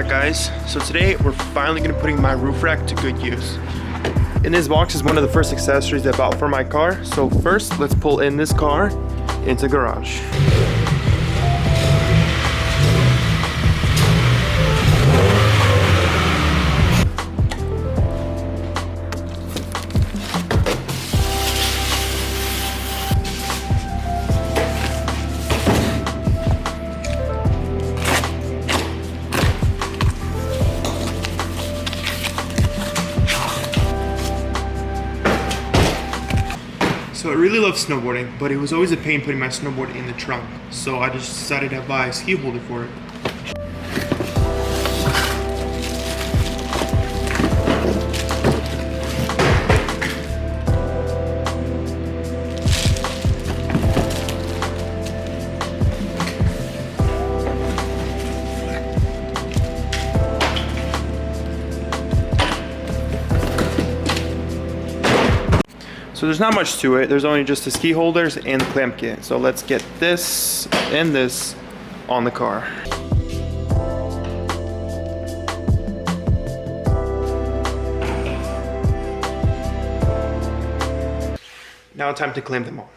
back, guys. So today we're finally gonna be putting my roof rack to good use. In this box is one of the first accessories I bought for my car. So first, let's pull in this car into the garage. So I really love snowboarding, but it was always a pain putting my snowboard in the trunk. So I just decided to buy a ski holder for it. So there's not much to it. There's only just the ski holders and the clamp kit. So let's get this and this on the car. Now time to clamp them on.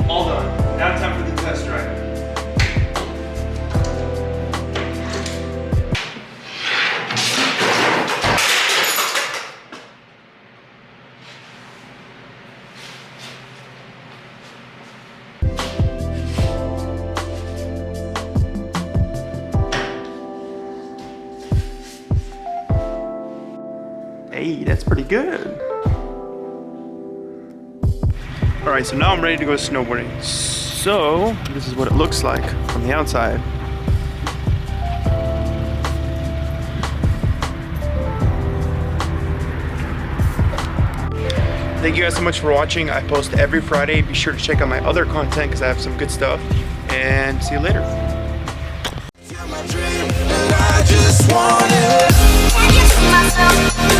All done. Now time for the test drive. Hey, that's pretty good. Alright, so now I'm ready to go snowboarding. So, this is what it looks like from the outside. Thank you guys so much for watching. I post every Friday. Be sure to check out my other content because I have some good stuff. And see you later. I just want it.